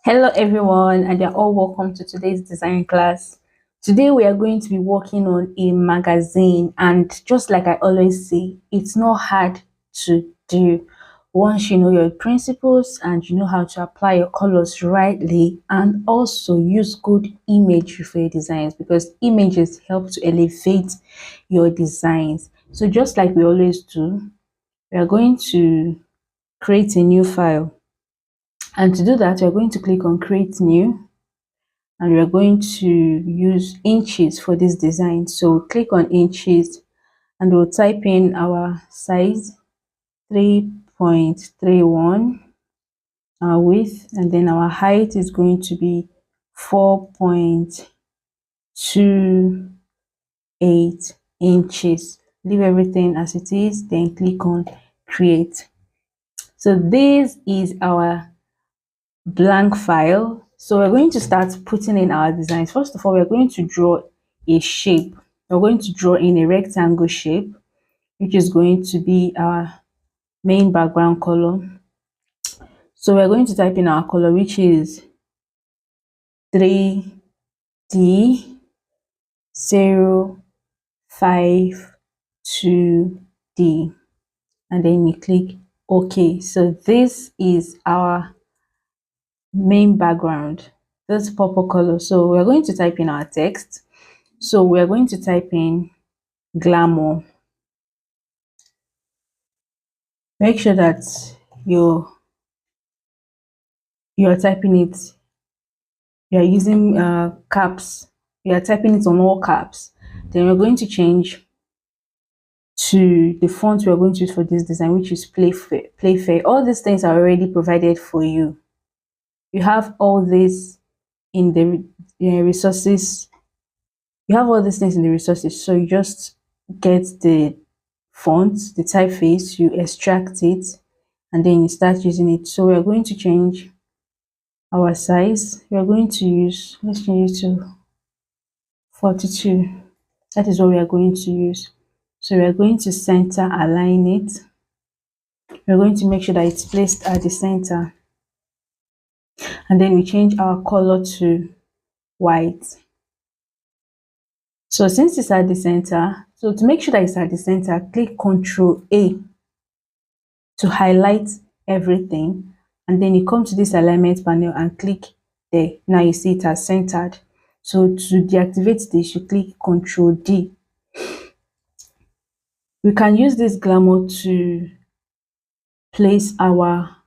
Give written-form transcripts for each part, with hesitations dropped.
Hello everyone, and you're all welcome to today's design class. Today we are going to be working on a magazine, and just like I always say, it's not hard to do once you know your principles and you know how to apply your colors rightly and also use good imagery for your designs, because images help to elevate your designs. So just like we always do, we are going to create a new file, and to do that we're going to click on create new, and we're going to use inches for this design. So click on inches and we'll type in our size 3.31, our width, and then our height is going to be 4.28 inches. Leave everything as it is, then click on create. So this is our blank file. So we're going to start putting in our designs. First of all, we're going to draw a shape. We're going to draw in a rectangle shape, which is going to be our main background color. So we're going to type in our color, which is 3D052D, and then you click OK. So this is our main background, this purple color. So we're going to type in our text. So we're going to type in glamour. Make sure that you're typing it, you're using caps, you're typing it on all caps. Then we're going to change to the font we're going to use for this design, which is Playfair. All these things are already provided for you. You have all this in the resources. You have all these things in the resources, so you just get the font, the typeface, you extract it, and then you start using it. So we're going to change our size. We're going to use, let's change it to 42. That is what we are going to use. So we are going to center align it. We're going to make sure that it's placed at the center, and then we change our color to white. So since it's at the center, so to make sure that it's at the center, click Ctrl A to highlight everything, and then you come to this alignment panel and click there. Now you see it has centered. So to deactivate this, you click Ctrl D. We can use this glamour to place our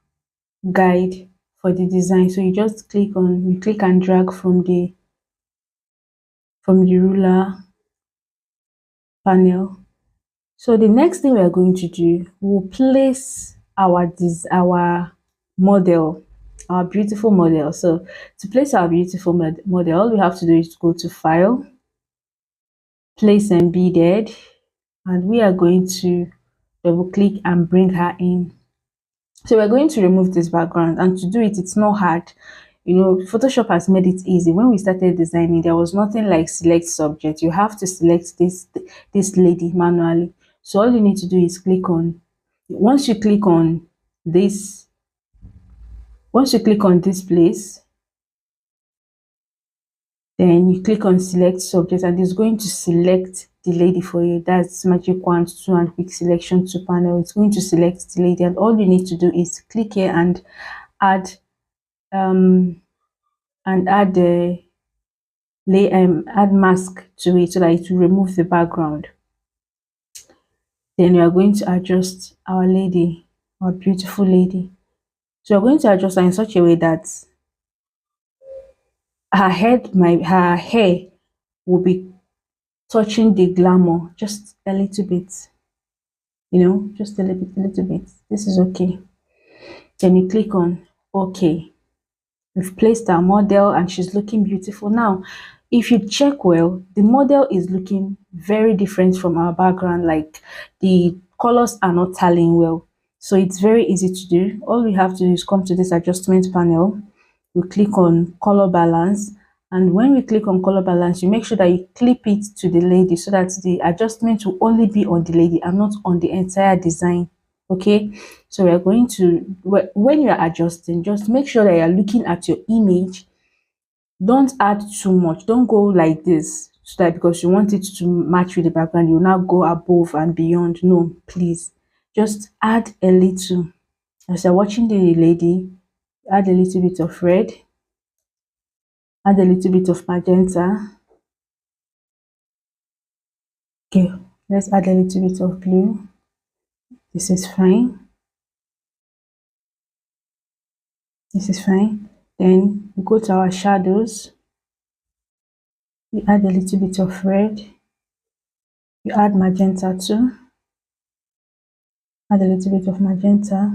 guide for the design. So you just click and drag from the ruler panel. So the next thing we are going to do, we'll place our model, our beautiful model. So to place our beautiful model, all we have to do is go to File, Place Embedded, and we are going to double click and bring her in. So we're going to remove this background, and to do it, it's not hard. You know, Photoshop has made it easy. When we started designing, there was nothing like select subject. You have to select this lady manually. So all you need to do is once you click on this place, then you click on select subject, and it's going to select the lady for you. That's magic wand 2 and quick selection 2 panel. It's going to select the lady, and all you need to do is click here and add the add mask to it, so that it will remove the background. Then we are going to adjust our lady, our beautiful lady. So we're going to adjust her in such a way that her hair will be touching the glamour just a little bit, just a little bit. This is okay. Then you click on OK. We've placed our model and she's looking beautiful. Now, if you check well, the model is looking very different from our background. Like, the colors are not tallying well. So it's very easy to do. All we have to do is come to this adjustment panel. We click on color balance. And when we click on color balance, you make sure that you clip it to the lady, so that the adjustment will only be on the lady and not on the entire design. Okay, so we are going to, when you are adjusting, just make sure that you are looking at your image. Don't add too much. Don't go like this so that because you want it to match with the background, you now go above and beyond. No, please. Just add a little. As you're watching the lady, add a little bit of red, add a little bit of magenta. Okay, let's add a little bit of blue. This is fine. This is fine. Then we go to our shadows. We add a little bit of red. We add magenta too. Add a little bit of magenta.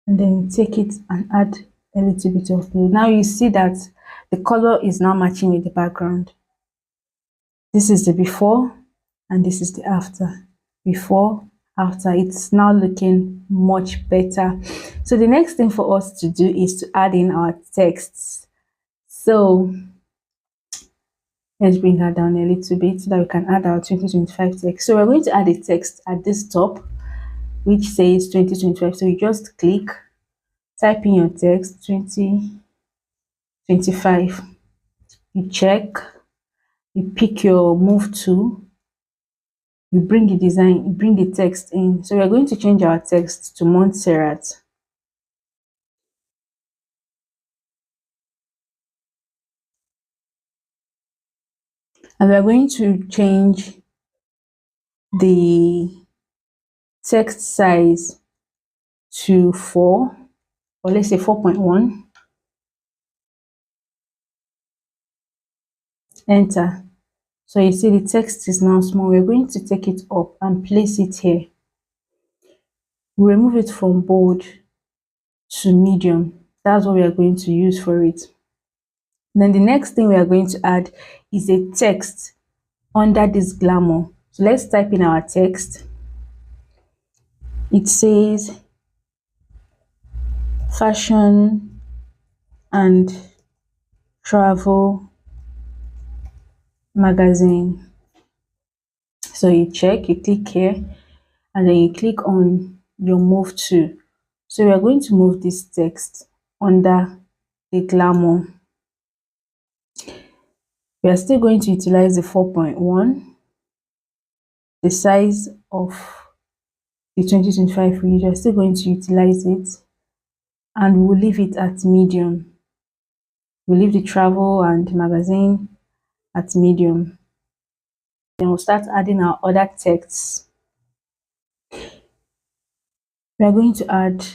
And then take it and add a little bit of blue. Now you see that the color is now matching with the background. This is the before and this is the after. Before, after. It's now looking much better. So the next thing for us to do is to add in our texts. So let's bring that down a little bit so that we can add our 2025 text. So we're going to add a text at this top which says 2025. So you just click, type in your text 2025. You check, you pick your move tool, you bring the design, you bring the text in. So we're going to change our text to Montserrat. And we're going to change the text size to 4, or let's say 4.1. Enter. So you see the text is now small. We're going to take it up and place it here. Remove it from bold to medium. That's what we are going to use for it. Then the next thing we are going to add is a text under this glamour. So let's type in our text. It says fashion and travel magazine. So you check, you click here, and then you click on your move to. So we are going to move this text under the glamour. We are still going to utilize the 4.1. The size of the 2025 we are still going to utilize it, and we'll leave it at medium. We'll leave the travel and magazine at medium. Then we'll start adding our other texts. We are going to add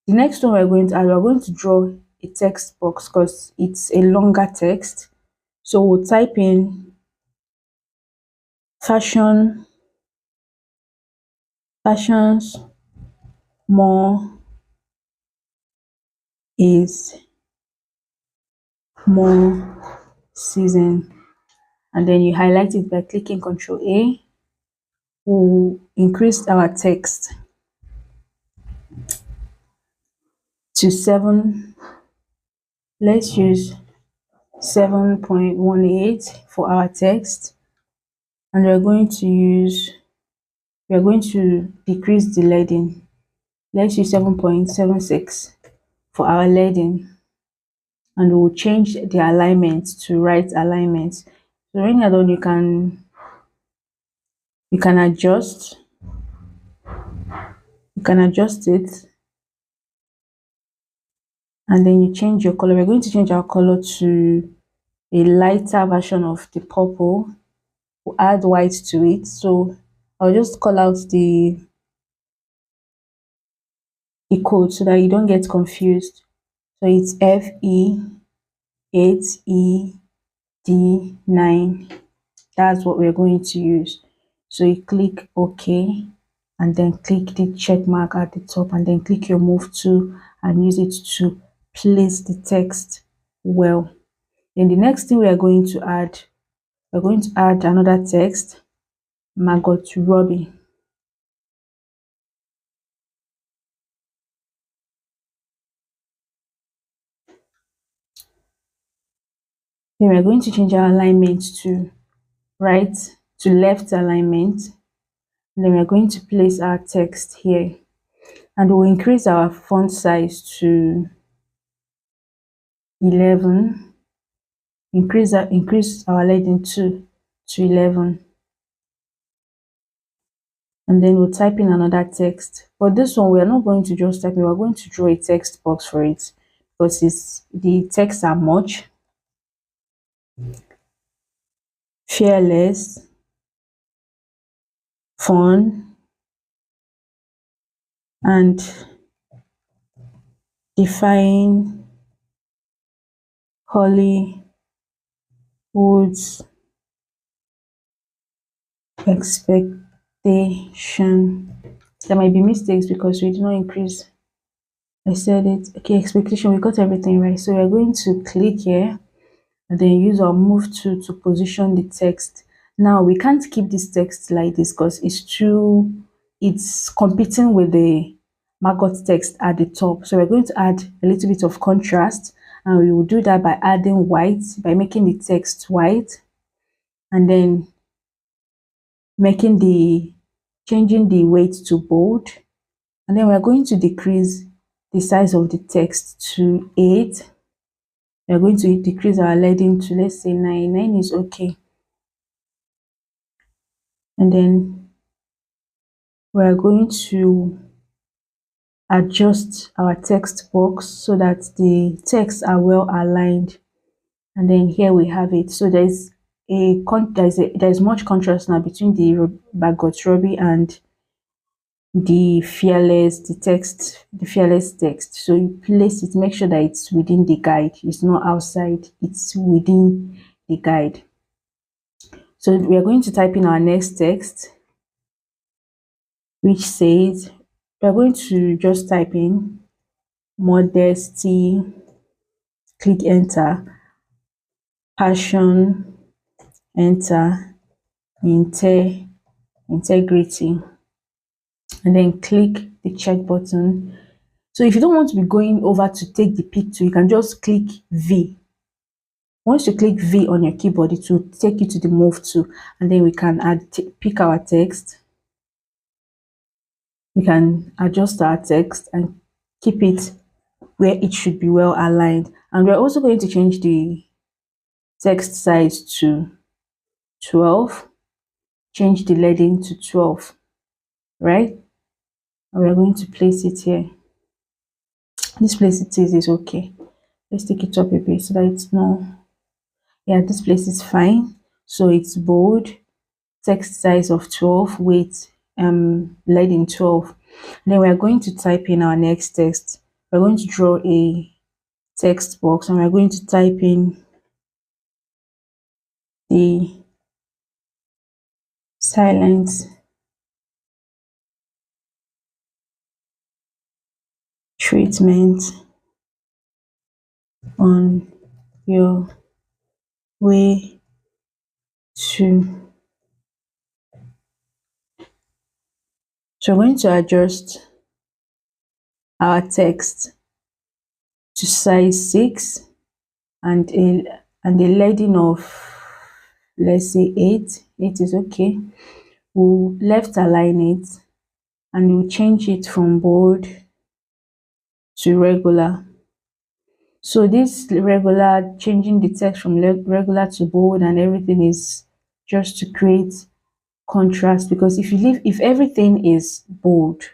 the next one we're going to add, we're going to draw a text box because it's a longer text. So we'll type in fashions more is more season, and then you highlight it by clicking Ctrl A. We'll increase our text to 7. Let's use 7.18 for our text, and we're going to decrease the leading. Let's use 7.76 for our leading, and we'll change the alignment to right alignment. So when you're done, you can adjust it, and then you change your color. We're going to change our color to a lighter version of the purple. We'll add white to it. So I'll just call out the code so that you don't get confused. So it's FE8ED9. That's what we're going to use. So you click OK, and then click the check mark at the top, and then click your move tool and use it to place the text well. Then the next thing we are going to add, we're going to add another text, Margot Robbie. Then we're going to change our alignment to right to left alignment, And then we're going to place our text here, and we'll increase our font size to 11. Increase our leading to 11, and then we'll type in another text. But this one, we are not going to just type it, we're going to draw a text box for it, because the texts are much. Fearless, fun, and defying Hollywood's expectation. There might be mistakes because we did not increase. I said it. Okay, expectation. We got everything right. So we're going to click here and then use our move to position the text. Now we can't keep this text like this because it's competing with the maggot text at the top. So we're going to add a little bit of contrast, and we will do that by adding white, by making the text white, and then changing the weight to bold. And then we're going to decrease the size of the text to 8. We're going to decrease our leading to, let's say, 9. 9 is okay. And then we're going to adjust our text box so that the texts are well aligned. And then here we have it. So there's much contrast now between the Bagot Robbie and the fearless text. So you place it, make sure that it's within the guide, it's not outside, it's within the guide. So we are going to type in our next text, which says, we're going to just type in modesty, click enter, passion, enter, integrity, and then click the check button. So if you don't want to be going over to take the picture, you can just click V. Once you click V on your keyboard, it will take you to the move to, and then we can pick our text. We can adjust our text and keep it where it should be well aligned. And we're also going to change the text size to 12, change the leading to 12, right? And we're going to place it here. This place it is okay. Let's take it up a bit so that it's not, yeah, this place is fine. So it's bold, text size of 12, weight leading 12. Then we are going to type in our next text. We're going to draw a text box, and we're going to type in the silent treatment on your way to. So we're going to adjust our text to size 6 and a leading of, let's say, 8. 8 is okay. We'll left align it, and we'll change it from bold to regular. So this regular, changing the text from regular to bold and everything, is just to create contrast, because if everything is bold,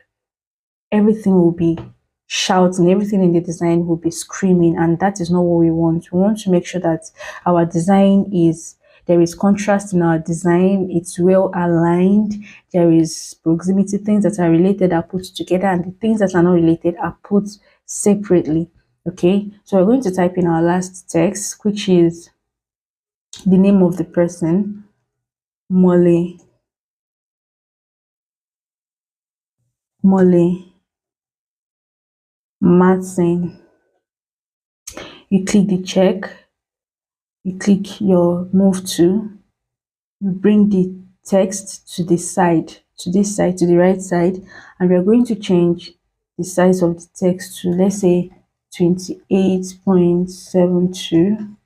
everything will be shouting, everything in the design will be screaming, and that is not what we want. We want to make sure that our design there is contrast in our design, it's well aligned, there is proximity, things that are related are put together, and the things that are not related are put separately. Okay, so we're going to type in our last text, which is the name of the person, Molly Martin. You click the check, you click your move to, you bring the text to this side, to the right side, and we're going to change the size of the text to, let's say, 28.72.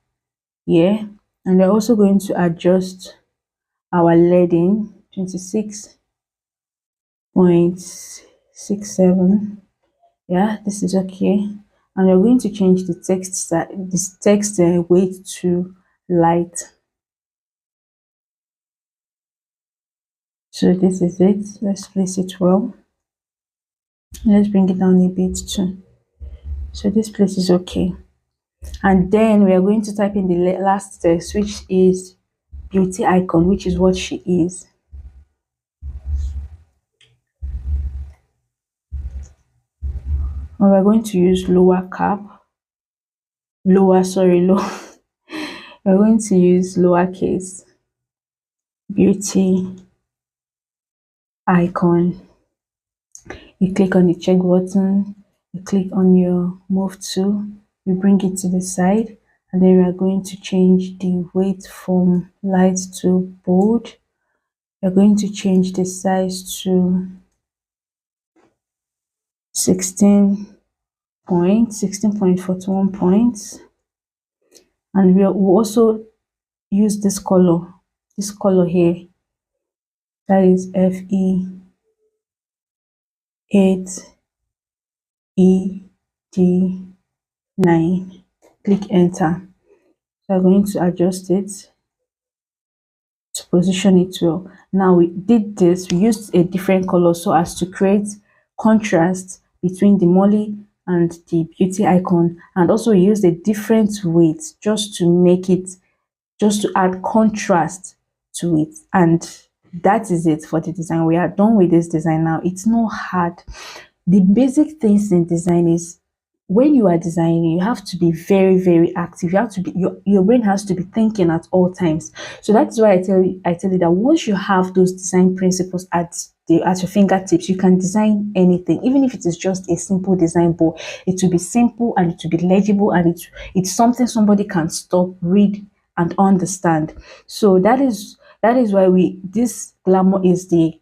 Yeah, and we're also going to adjust our leading 26. 0.67. Yeah, this is okay. And we're going to change the text this text weight to light. So this is it. Let's place it well. Let's bring it down a bit too. So this place is okay. And then we are going to type in the last text, which is beauty icon, which is what she is. And we're going to use lower cap, lower, sorry, low. We're going to use lowercase beauty icon. You click on the check button, you click on your move tool, you bring it to the side, and then we are going to change the weight from light to bold. We're going to change the size to 16.41 points, and we'll also use this color here, that is FE8ED9. Click enter. So I'm going to adjust it to position it well. Now we did this, we used a different color so as to create contrast between the Molly and the beauty icon, and also we used a different weight just to make it, just to add contrast to it. And that is it for the design. We are done with this design now. It's not hard. The basic things in design is, when you are designing, you have to be very, very active. You have to be, your brain has to be thinking at all times. So that's why I tell you that once you have those design principles at your fingertips, you can design anything, even if it is just a simple design, but it will be simple and it will be legible, and it's something somebody can stop, read, and understand. So that is why we this glamour is the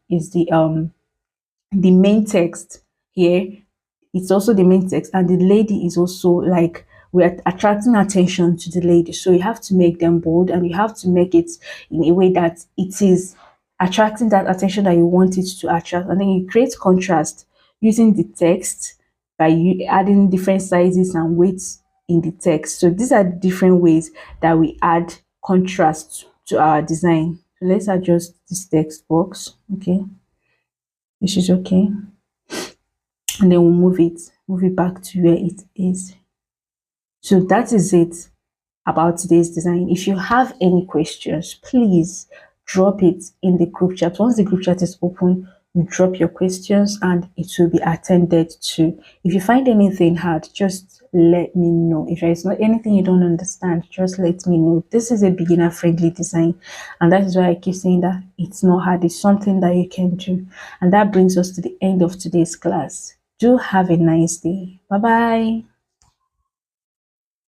main text here. It's also the main text, and the lady is also like, we're attracting attention to the lady, so you have to make them bold, and you have to make it in a way that it is attracting that attention that you want it to attract. And then you create contrast using the text by you adding different sizes and weights in the text. So these are the different ways that we add contrast to our design. So let's adjust this text box. Okay, this is okay, and then we'll move it back to where it is. So that is it about today's design. If you have any questions, please drop it in the group chat. Once the group chat is open, you drop your questions and it will be attended to. If you find anything hard, just let me know. If there is not anything you don't understand, just let me know. This is a beginner friendly design, and that is why I keep saying that it's not hard. It's something that you can do. And that brings us to the end of today's class. Do have a nice day. Bye bye.